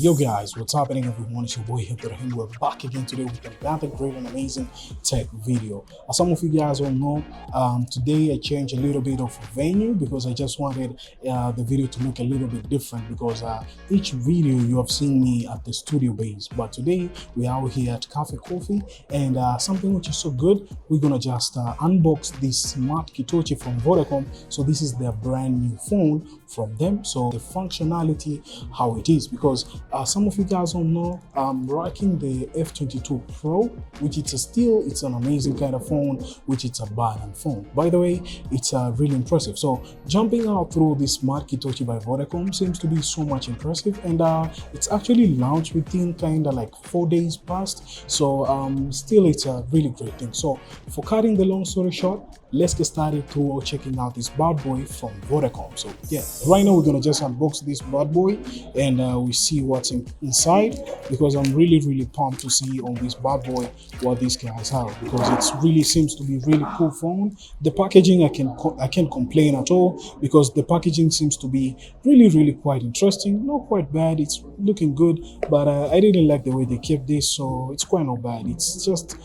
Yo guys, what's happening everyone? It's your boy Hippo. We're back again today with another great and amazing tech video. As some of you guys all know, today I changed a little bit of venue because I just wanted the video to look a little bit different because each video you have seen me at the studio base, but today we're out here at Cafe Coffee and something which is so good, we're gonna just unbox this smart Kitochi from Vodacom. So this is their brand new phone from them. So the functionality, how it is, because some of you guys don't know, I'm rocking the F22 Pro, which it's an amazing kind of phone, which it's a button phone. By the way, it's really impressive. So jumping out through this smart Kitochi by Vodacom seems to be so much impressive, and it's actually launched within kind of like 4 days past. So still, it's a really great thing. So for cutting the long story short, let's get started through checking out this bad boy from Vodacom. So yeah, right now we're gonna just unbox this bad boy and we see what's inside, because I'm really pumped to see on this bad boy what these guys have, because it really seems to be really cool phone. The packaging, I can't complain at all, because the packaging seems to be really quite interesting, not quite bad, it's looking good, but I didn't like the way they kept this, so it's quite not bad, it's just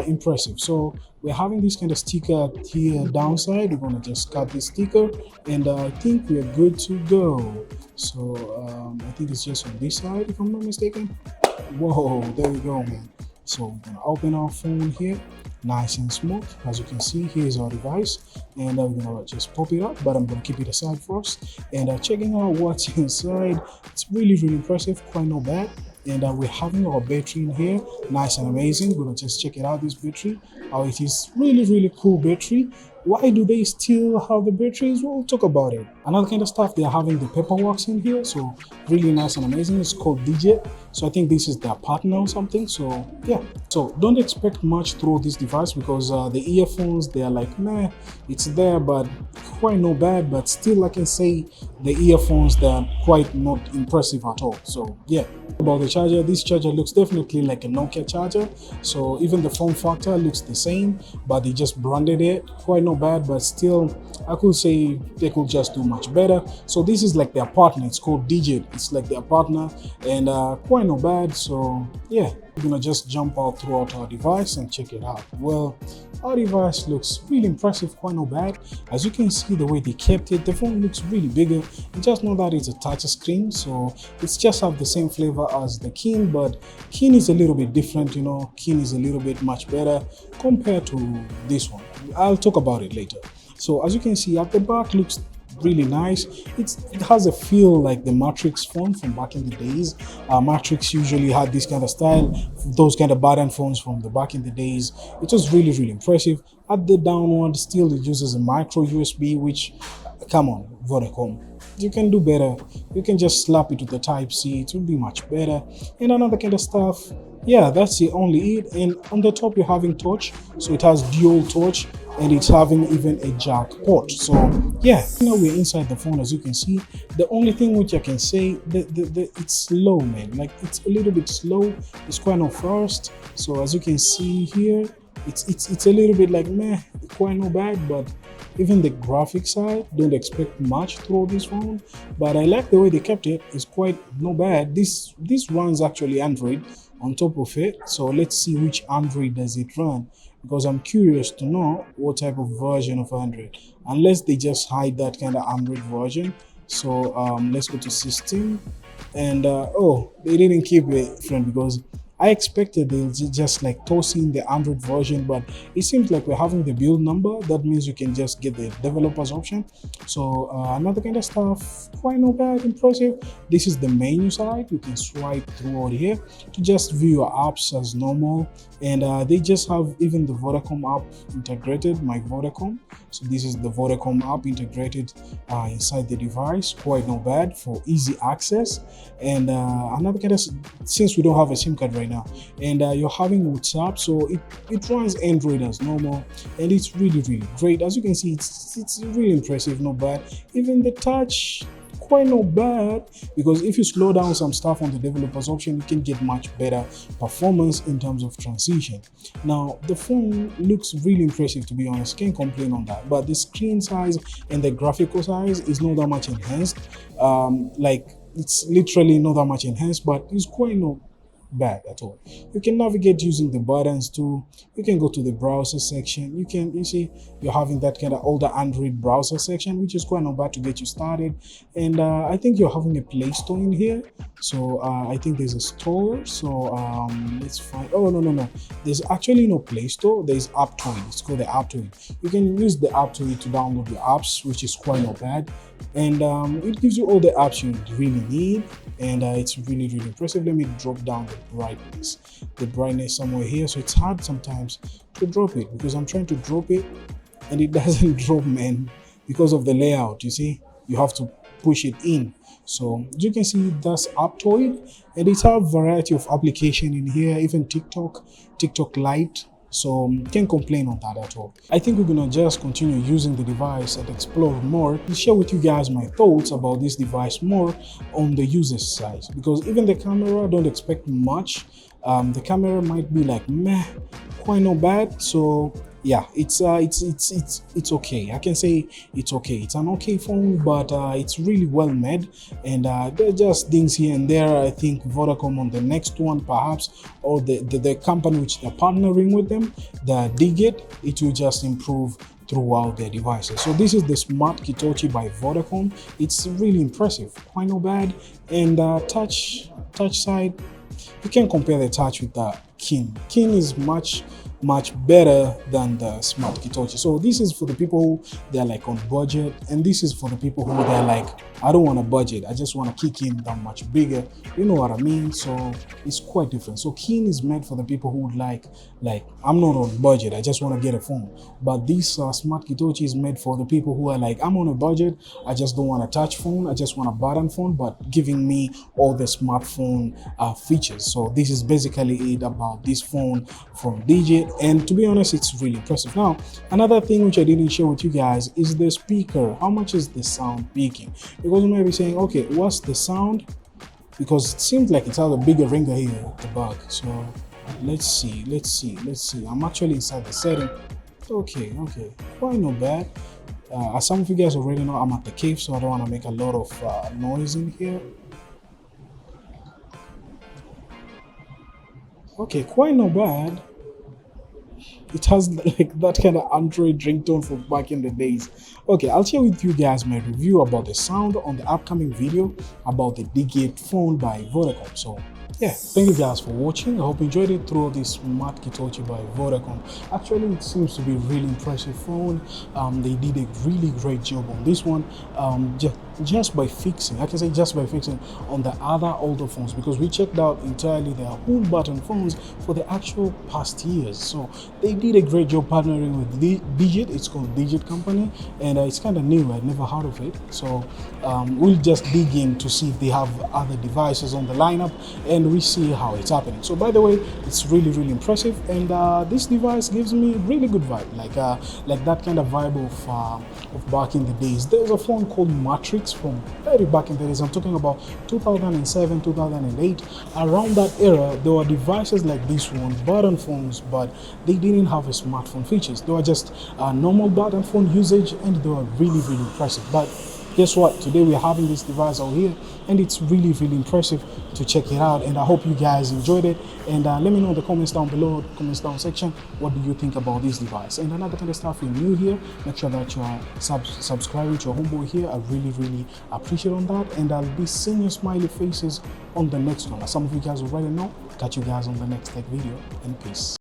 impressive. So we're having this kind of sticker here downside. We're gonna just cut this sticker and I think we're good to go. So I think it's just on this side if I'm not mistaken. Whoa, there we go, man. So we're gonna open our phone here, nice and smooth. As you can see, here's our device, and we're gonna just pop it up, but I'm gonna keep it aside first. And checking out what's inside, it's really impressive, quite not bad. And we're having our battery in here, nice and amazing. We're gonna just check it out, this battery, how it is really cool battery. Why do they still have the batteries? We'll talk about it. Another kind of stuff, they're having the paperwork in here, so really nice and amazing. It's called DJ, so I think this is their partner or something. So yeah, so don't expect much through this device, because the earphones, they're like, nah, it's there, but quite not bad. But still, I can say the earphones, they're quite not impressive at all. So yeah, about the charger, this charger looks definitely like a Nokia charger, so even the form factor looks the same, but they just branded it. Quite not bad, but still I could say they could just do much better. So this is like their partner, it's called DJ, it's like their partner, and quite not bad. So yeah, we're gonna just jump out throughout our device and check it out. Well, our device looks really impressive, quite not bad. As you can see, the way they kept it, the phone looks really bigger. You just know that it's a touch screen, so it's just have the same flavor as the Keen, but Keen is a little bit different, you know. Keen is a little bit much better compared to this one. I'll talk about it later. So as you can see, at the back looks really nice. It has a feel like the Matrix phone from back in the days. Matrix usually had this kind of style, those kind of button phones from the back in the days. It was really impressive. At the downward, still it uses a micro USB, which, come on, Vodacom, you can do better. You can just slap it with the type C, it will be much better. And another kind of stuff, yeah, that's the only it. And on the top you're having touch, so it has dual touch, and it's having even a jack port. So yeah, now we're inside the phone. As you can see, the only thing which I can say, it's slow, man. Like, it's a little bit slow, it's quite not fast. So as you can see here, it's a little bit like meh, quite not bad. But even the graphic side, don't expect much through this phone, but I like the way they kept it. It's quite not bad. This runs actually Android on top of it, so let's see which Android does it run, because I'm curious to know what type of version of Android, unless they just hide that kind of Android version. So let's go to system, and oh, they didn't keep it different, because I expected they'll just like toss in the Android version, but it seems like we're having the build number. That means you can just get the developers option. So another kind of stuff, quite not bad, impressive. This is the menu side. You can swipe throughout here to just view your apps as normal, and they just have even the Vodacom app integrated, my Vodacom. So this is the Vodacom app integrated inside the device, quite not bad for easy access. And another kind of, since we don't have a SIM card right now, and you're having WhatsApp, so it runs Android as normal, and it's really great. As you can see, it's really impressive, not bad. Even the touch, quite not bad, because if you slow down some stuff on the developers option, you can get much better performance in terms of transition. Now the phone looks really impressive, to be honest, can't complain on that, but the screen size and the graphical size is not that much enhanced. Like it's literally not that much enhanced, but it's quite not bad at all. You can navigate using the buttons too. You can go to the browser section. You see you're having that kind of older Android browser section, which is quite not bad to get you started. And I think you're having a Play Store in here. So I think there's a store. So let's find. Oh, no, there's actually no Play Store. There's App2it. It's called the App2it. You can use the App2it to download your apps, which is quite not bad. And it gives you all the apps you really need, and it's really impressive. Let me drop down the brightness somewhere here. So it's hard sometimes to drop it because I'm trying to drop it and it doesn't drop, man, because of the layout. You see, you have to push it in. So as you can see, that's App2it, and it has a variety of application in here, even TikTok Lite. So can't complain on that at all. I think we're gonna just continue using the device and explore more and share with you guys my thoughts about this device more on the user side, because even the camera, don't expect much. The camera might be like meh, quite not bad. So yeah, it's okay. I can say it's okay. It's an okay phone, but it's really well made, and there are just things here and there. I think Vodacom on the next one perhaps, or the company which they're partnering with them, the Digit, it will just improve throughout their devices. So this is the Smart Kitochi by Vodacom. It's really impressive, quite not bad. And touch side, you can compare the touch with the Kin. Kin is much better than the Smart Kitochi. So this is for the people who they're like on budget, and this is for the people who they're like, I don't want a budget, I just want to kick in that much bigger, you know what I mean? So it's quite different. So Keen is made for the people who would like I'm not on budget, I just want to get a phone. But this Smart Kitochi is made for the people who are like, I'm on a budget, I just don't want a touch phone, I just want a button phone, but giving me all the smartphone features. So this is basically it about this phone from Digit, and to be honest, it's really impressive. Now, another thing which I didn't share with you guys is the speaker. How much is the sound peaking? Because you might be saying, okay, what's the sound? Because it seems like it has a bigger ringer here at the back. So let's see. I'm actually inside the setting. Okay, quite not bad. As some of you guys already know, I'm at the cave, so I don't want to make a lot of noise in here. Okay, quite not bad. It has like that kind of Android ringtone from back in the days. Okay, I'll share with you guys my review about the sound on the upcoming video about the Digit phone by Vodacom. So yeah, thank you guys for watching. I hope you enjoyed it through this Smart Kitochi by Vodacom. Actually, it seems to be a really impressive phone. They did a really great job on this one. Just by fixing, I can say just by fixing on the other older phones, because we checked out entirely their whole button phones for the actual past years. So they did a great job partnering with Digit. It's called Digit Company, and it's kind of new. I'd never heard of it. So we'll just dig in to see if they have other devices on the lineup, and we see how it's happening. So by the way, it's really impressive, and this device gives me really good vibe, like that kind of vibe of back in the days. There's a phone called Matrix from very back in the days. I'm talking about 2007, 2008. Around that era, there were devices like this one, button phones, but they didn't have a smartphone features. They were just normal button phone usage, and they were really impressive. But guess what? Today we're having this device out here, and it's really impressive to check it out. And I hope you guys enjoyed it. And let me know in the comments down below, the comments down section, what do you think about this device? And another kind of stuff, you're new here, make sure that you are subscribing to your homeboy here. I really appreciate on that. And I'll be seeing your smiley faces on the next one. As some of you guys already know, catch you guys on the next tech video, and peace.